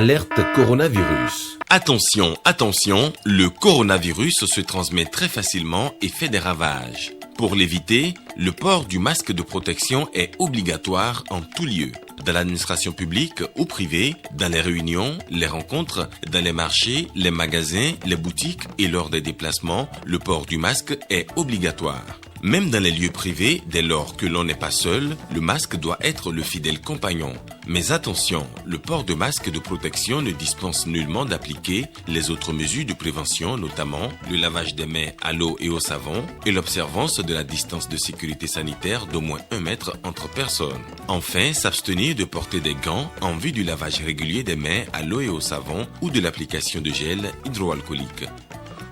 Alerte coronavirus. Attention, attention, le coronavirus se transmet très facilement et fait des ravages. Pour l'éviter, le port du masque de protection est obligatoire en tout lieu. Dans l'administration publique ou privée, dans les réunions, les rencontres, dans les marchés, les magasins, les boutiques et lors des déplacements, le port du masque est obligatoire. Même dans les lieux privés, dès lors que l'on n'est pas seul, le masque doit être le fidèle compagnon. Mais attention, le port de masque de protection ne dispense nullement d'appliquer les autres mesures de prévention, notamment le lavage des mains à l'eau et au savon et l'observance de la distance de sécurité sanitaire d'au moins 1 mètre entre personnes. Enfin, s'abstenir de porter des gants en vue du lavage régulier des mains à l'eau et au savon ou de l'application de gel hydroalcoolique.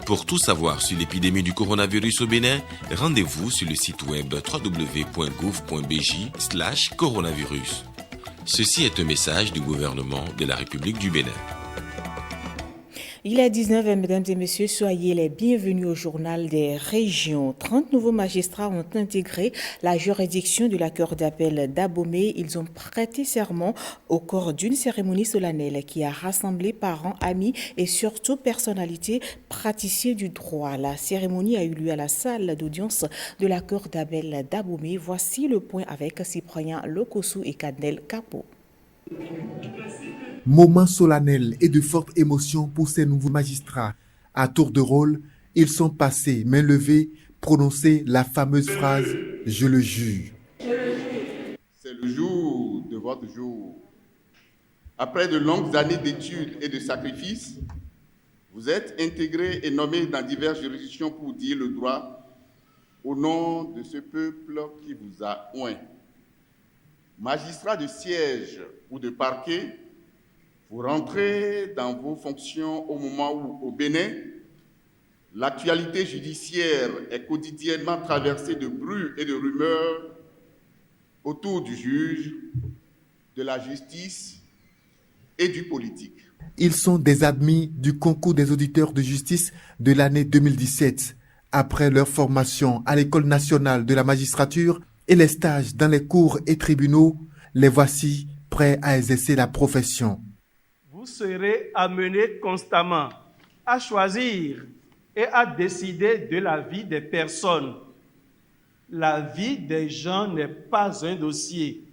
Pour tout savoir sur l'épidémie du coronavirus au Bénin, rendez-vous sur le site web www.gouv.bj/coronavirus. Ceci est un message du gouvernement de la République du Bénin. Il est 19h, mesdames et messieurs, soyez les bienvenus au journal des régions. 30 nouveaux magistrats ont intégré la juridiction de la Cour d'appel d'Abomey. Ils ont prêté serment au cours d'une cérémonie solennelle qui a rassemblé parents, amis et surtout personnalités praticiens du droit. La cérémonie a eu lieu à la salle d'audience de la Cour d'appel d'Abomey. Voici le point avec Cyprien Lokossou et Kadnel Kapo. Moment solennel et de forte émotion pour ces nouveaux magistrats. À tour de rôle, ils sont passés, main levée, prononcer la fameuse phrase « Je le jure ». C'est le jour de votre jour. Après de longues années d'études et de sacrifices, vous êtes intégrés et nommés dans diverses juridictions pour dire le droit au nom de ce peuple qui vous a oint. Magistrats de siège ou de parquet, vous rentrez dans vos fonctions au moment où, au Bénin, l'actualité judiciaire est quotidiennement traversée de bruits et de rumeurs autour du juge, de la justice et du politique. Ils sont des admis du concours des auditeurs de justice de l'année 2017. Après leur formation à l'École nationale de la magistrature et les stages dans les cours et tribunaux, les voici prêts à exercer la profession. Vous serez amenés constamment à choisir et à décider de la vie des personnes. La vie des gens n'est pas un dossier.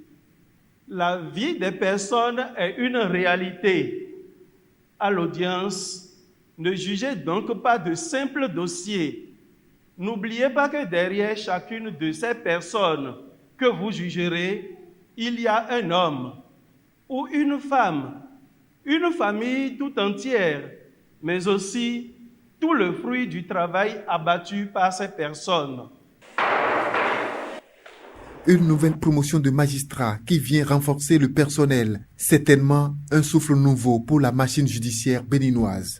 La vie des personnes est une réalité. À l'audience, ne jugez donc pas de simples dossiers. N'oubliez pas que derrière chacune de ces personnes que vous jugerez, il y a un homme ou une femme, une famille tout entière, mais aussi tout le fruit du travail abattu par ces personnes. Une nouvelle promotion de magistrats qui vient renforcer le personnel. Certainement un souffle nouveau pour la machine judiciaire béninoise.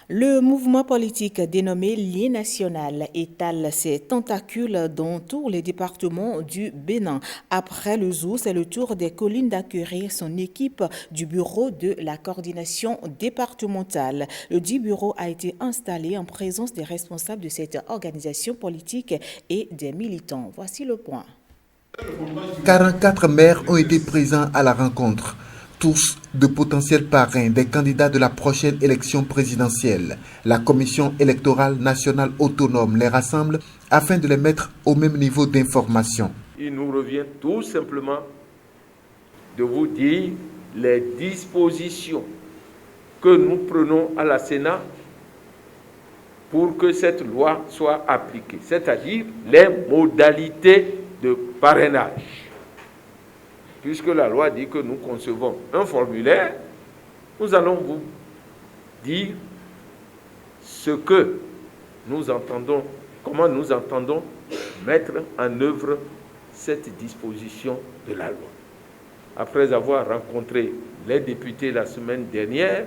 Le mouvement politique dénommé Lien National étale ses tentacules dans tous les départements du Bénin. Après le zoo, c'est le tour des collines d'accueillir son équipe du bureau de la coordination départementale. Le dit bureau a été installé en présence des responsables de cette organisation politique et des militants. Voici le point. 44 maires ont été présents à la rencontre. Tous de potentiels parrains des candidats de la prochaine élection présidentielle. La Commission électorale nationale autonome les rassemble afin de les mettre au même niveau d'information. Il nous revient tout simplement de vous dire les dispositions que nous prenons à la Sénat pour que cette loi soit appliquée, c'est-à-dire les modalités de parrainage. Puisque la loi dit que nous concevons un formulaire, nous allons vous dire ce que nous entendons, comment nous entendons mettre en œuvre cette disposition de la loi. Après avoir rencontré les députés la semaine dernière,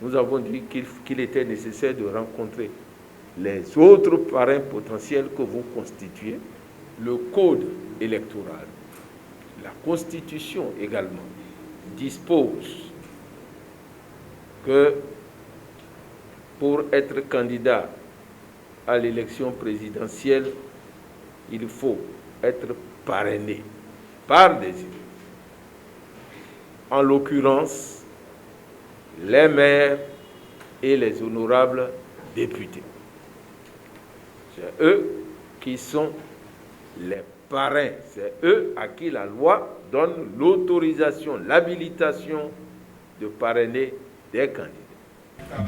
nous avons dit qu'il était nécessaire de rencontrer les autres parrains potentiels que vous constituez, le code électoral. La Constitution également dispose que pour être candidat à l'élection présidentielle, il faut être parrainé par des élus. en l'occurrence les maires et les honorables députés. C'est eux qui sont les parrains, c'est eux à qui la loi donne l'autorisation, l'habilitation de parrainer des candidats.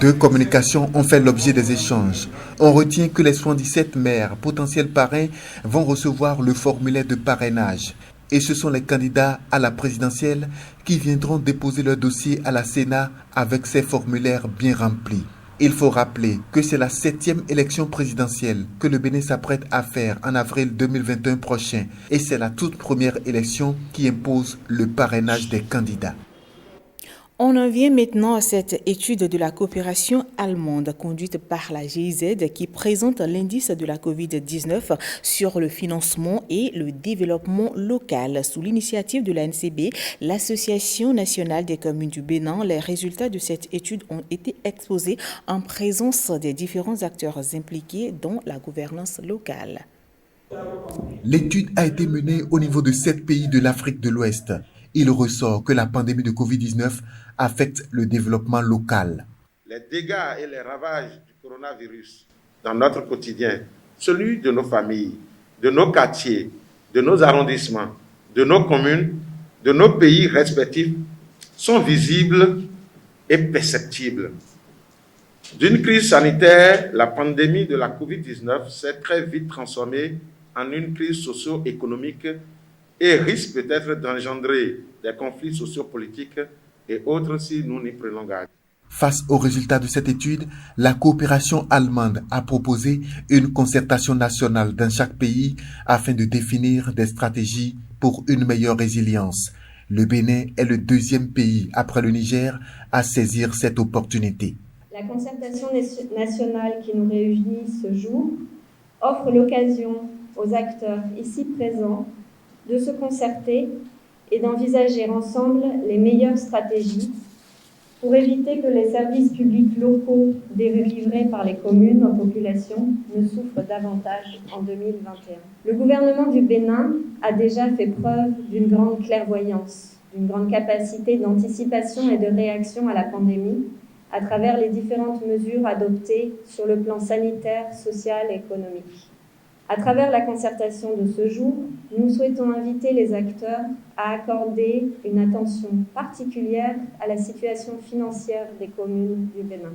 Deux communications ont fait l'objet des échanges. On retient que les 77 maires potentiels parrains vont recevoir le formulaire de parrainage. Et ce sont les candidats à la présidentielle qui viendront déposer leur dossier à la Sénat avec ces formulaires bien remplis. Il faut rappeler que c'est la 7e élection présidentielle que le Bénin s'apprête à faire en avril 2021 prochain. Et c'est la toute première élection qui impose le parrainage des candidats. On en vient maintenant à cette étude de la coopération allemande conduite par la GIZ qui présente l'indice de la COVID-19 sur le financement et le développement local. Sous l'initiative de l'ANCB, l'Association nationale des communes du Bénin, les résultats de cette étude ont été exposés en présence des différents acteurs impliqués dans la gouvernance locale. L'étude a été menée au niveau de 7 pays de l'Afrique de l'Ouest. Il ressort que la pandémie de Covid-19 affecte le développement local. Les dégâts et les ravages du coronavirus dans notre quotidien, celui de nos familles, de nos quartiers, de nos arrondissements, de nos communes, de nos pays respectifs, sont visibles et perceptibles. D'une crise sanitaire, la pandémie de la Covid-19 s'est très vite transformée en une crise socio-économique et risque peut-être d'engendrer des conflits sociopolitiques et autres si nous n'y prenons garde. Face aux résultats de cette étude, la coopération allemande a proposé une concertation nationale dans chaque pays afin de définir des stratégies pour une meilleure résilience. Le Bénin est le 2e pays après le Niger à saisir cette opportunité. La concertation nationale qui nous réunit ce jour offre l'occasion aux acteurs ici présents de se concerter et d'envisager ensemble les meilleures stratégies pour éviter que les services publics locaux délivrés par les communes aux populations ne souffrent davantage en 2021. Le gouvernement du Bénin a déjà fait preuve d'une grande clairvoyance, d'une grande capacité d'anticipation et de réaction à la pandémie à travers les différentes mesures adoptées sur le plan sanitaire, social et économique. À travers la concertation de ce jour, nous souhaitons inviter les acteurs à accorder une attention particulière à la situation financière des communes du Bénin.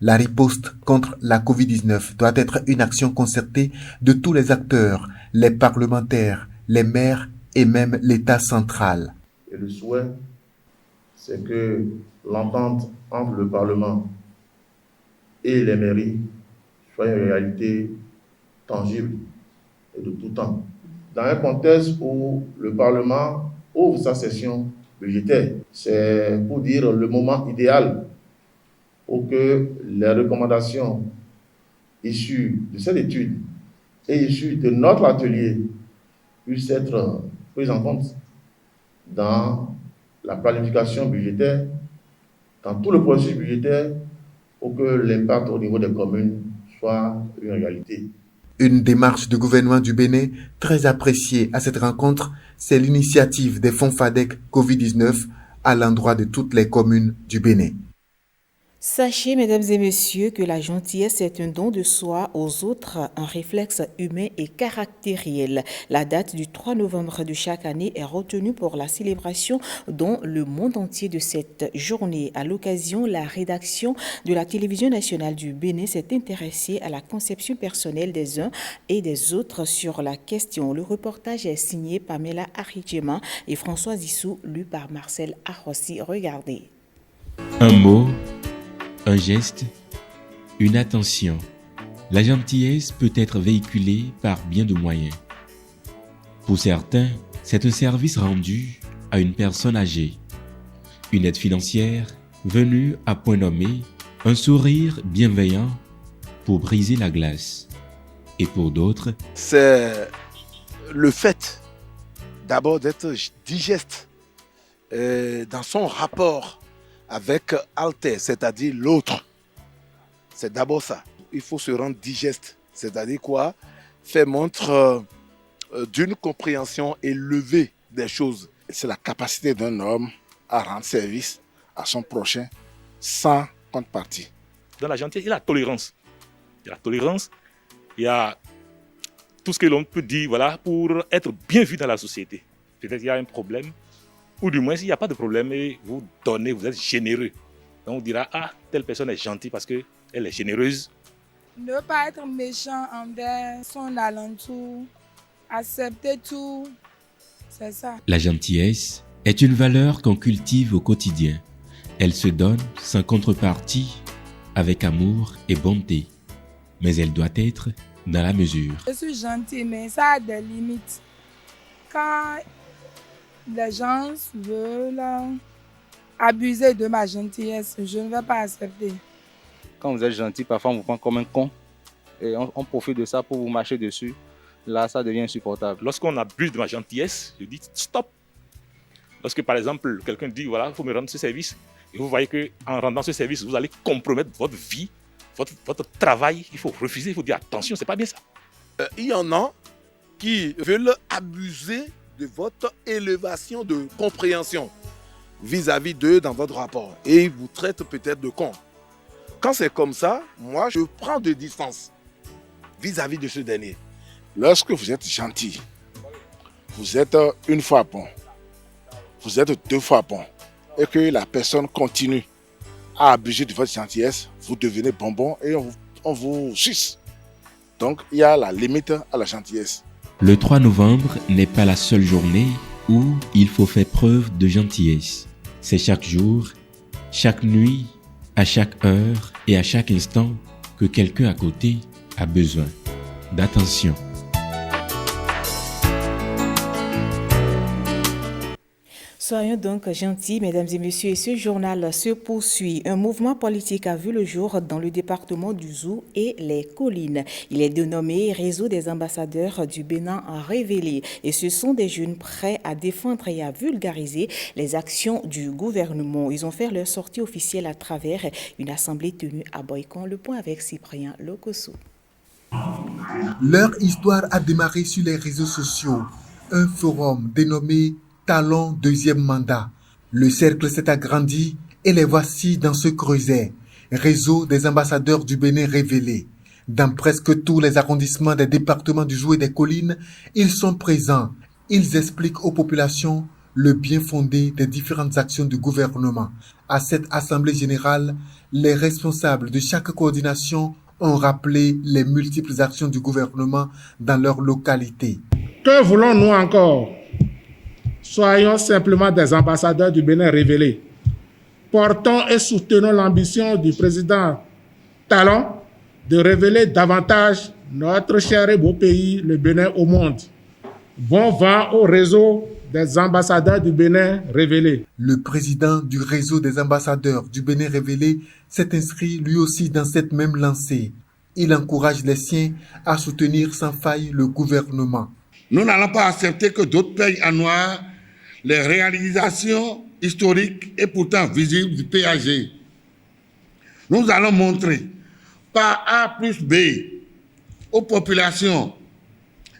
La riposte contre la Covid-19 doit être une action concertée de tous les acteurs, les parlementaires, les maires et même l'État central. Et le souhait, c'est que l'entente entre le Parlement et les mairies soit une réalité tangible et de tout temps. Dans un contexte où le Parlement ouvre sa session budgétaire, c'est pour dire le moment idéal pour que les recommandations issues de cette étude et issues de notre atelier puissent être prises en compte dans la planification budgétaire, dans tout le processus budgétaire, pour que l'impact au niveau des communes soit une réalité. Une démarche du gouvernement du Bénin très appréciée à cette rencontre, c'est l'initiative des fonds FADEC Covid-19 à l'endroit de toutes les communes du Bénin. Sachez, mesdames et messieurs, que la gentillesse est un don de soi aux autres, un réflexe humain et caractériel. La date du 3 novembre de chaque année est retenue pour la célébration dans le monde entier de cette journée. À l'occasion, la rédaction de la télévision nationale du Bénin s'est intéressée à la conception personnelle des uns et des autres sur la question. Le reportage est signé Pamela Aridjema et François Issou, lu par Marcel Arrossi. Regardez. Un mot, un geste, une attention. La gentillesse peut être véhiculée par bien de moyens. Pour certains, c'est un service rendu à une personne âgée, une aide financière venue à point nommé, un sourire bienveillant pour briser la glace. Et pour d'autres, c'est le fait d'abord d'être digeste dans son rapport avec alter, c'est-à-dire l'autre. C'est d'abord ça. Il faut se rendre digeste, c'est-à-dire quoi? Faire montre d'une compréhension élevée des choses. C'est la capacité d'un homme à rendre service à son prochain sans contrepartie. Dans la gentillesse, il y a la tolérance. Il y a la tolérance, il y a tout ce que l'on peut dire voilà, pour être bien vu dans la société. Peut-être qu'il y a un problème, ou du moins s'il n'y a pas de problème, et vous donnez, vous êtes généreux. Donc on dira, ah, telle personne est gentille parce qu'elle est généreuse. Ne pas être méchant envers son alentour, accepter tout, c'est ça. La gentillesse est une valeur qu'on cultive au quotidien. Elle se donne sans contrepartie, avec amour et bonté. Mais elle doit être dans la mesure. Je suis gentil, mais ça a des limites. Quand les gens veulent abuser de ma gentillesse, je ne vais pas accepter. Quand vous êtes gentil, parfois on vous prend comme un con et on profite de ça pour vous marcher dessus. Là, ça devient insupportable. Lorsqu'on abuse de ma gentillesse, je dis stop. Lorsque par exemple, quelqu'un dit voilà, il faut me rendre ce service, et vous voyez qu'en rendant ce service, vous allez compromettre votre vie, votre travail, il faut refuser, il faut dire attention, c'est pas bien ça. Il y en a qui veulent abuser de votre élévation de compréhension vis-à-vis d'eux dans votre rapport et ils vous traitent peut-être de con. Quand c'est comme ça, moi je prends de distance vis-à-vis de ce dernier. Lorsque vous êtes gentil, vous êtes une fois bon, vous êtes deux fois bon, et que la personne continue à abuser de votre gentillesse, vous devenez bonbon et on vous suce. Donc il y a la limite à la gentillesse. Le 3 novembre n'est pas la seule journée où il faut faire preuve de gentillesse. C'est chaque jour, chaque nuit, à chaque heure et à chaque instant que quelqu'un à côté a besoin d'attention. Soyons donc gentils, mesdames et messieurs, et ce journal se poursuit. Un mouvement politique a vu le jour dans le département du Zou et les collines. Il est dénommé Réseau des ambassadeurs du Bénin révélé. Et ce sont des jeunes prêts à défendre et à vulgariser les actions du gouvernement. Ils ont fait leur sortie officielle à travers une assemblée tenue à Boycon. Le point avec Cyprien Lokosso. Leur histoire a démarré sur les réseaux sociaux. Un forum dénommé Talon deuxième mandat. Le cercle s'est agrandi et les voici dans ce creuset. Réseau des ambassadeurs du Bénin révélé. Dans presque tous les arrondissements des départements du Zou et des collines, ils sont présents. Ils expliquent aux populations le bien fondé des différentes actions du gouvernement. À cette assemblée générale, les responsables de chaque coordination ont rappelé les multiples actions du gouvernement dans leur localité. Que voulons-nous encore ? Soyons simplement des ambassadeurs du Bénin révélés. Portons et soutenons l'ambition du président Talon de révéler davantage notre cher et beau pays, le Bénin, au monde. Bon vent au réseau des ambassadeurs du Bénin révélés. Le président du réseau des ambassadeurs du Bénin révélé s'est inscrit lui aussi dans cette même lancée. Il encourage les siens à soutenir sans faille le gouvernement. Nous n'allons pas accepter que d'autres payent en noir les réalisations historiques et pourtant visibles du PAG. Nous allons montrer par A plus B aux populations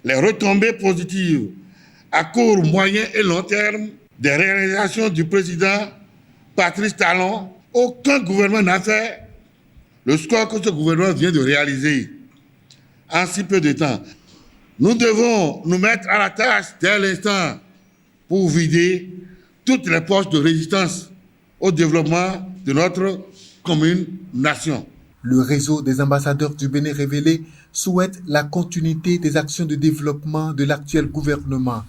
les retombées positives à court, moyen et long terme des réalisations du président Patrice Talon. Aucun gouvernement n'a fait le score que ce gouvernement vient de réaliser en si peu de temps. Nous devons nous mettre à la tâche dès l'instant pour vider toutes les poches de résistance au développement de notre commune nation. Le réseau des ambassadeurs du Bénin révélé souhaite la continuité des actions de développement de l'actuel gouvernement.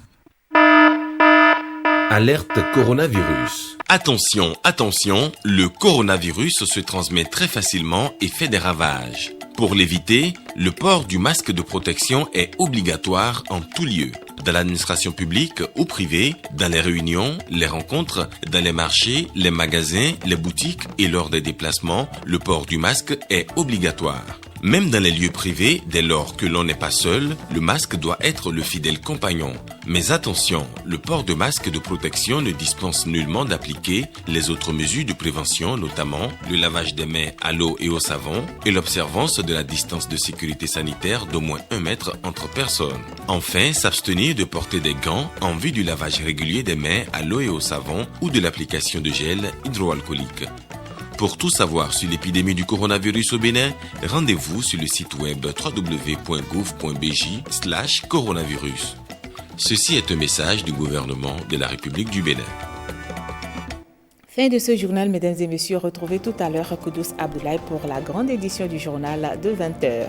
Alerte coronavirus. Attention, attention, le coronavirus se transmet très facilement et fait des ravages. Pour l'éviter, le port du masque de protection est obligatoire en tout lieu. Dans l'administration publique ou privée, dans les réunions, les rencontres, dans les marchés, les magasins, les boutiques et lors des déplacements, le port du masque est obligatoire. Même dans les lieux privés, dès lors que l'on n'est pas seul, le masque doit être le fidèle compagnon. Mais attention, le port de masque de protection ne dispense nullement d'appliquer les autres mesures de prévention, notamment le lavage des mains à l'eau et au savon et l'observance de la distance de sécurité sanitaire d'au moins 1 mètre entre personnes. Enfin, s'abstenir de porter des gants en vue du lavage régulier des mains à l'eau et au savon ou de l'application de gel hydroalcoolique. Pour tout savoir sur l'épidémie du coronavirus au Bénin, rendez-vous sur le site web www.gouv.bj/coronavirus. Ceci est un message du gouvernement de la République du Bénin. Fin de ce journal, mesdames et messieurs. Retrouvez tout à l'heure Koudous Abdoulaye pour la grande édition du journal de 20h.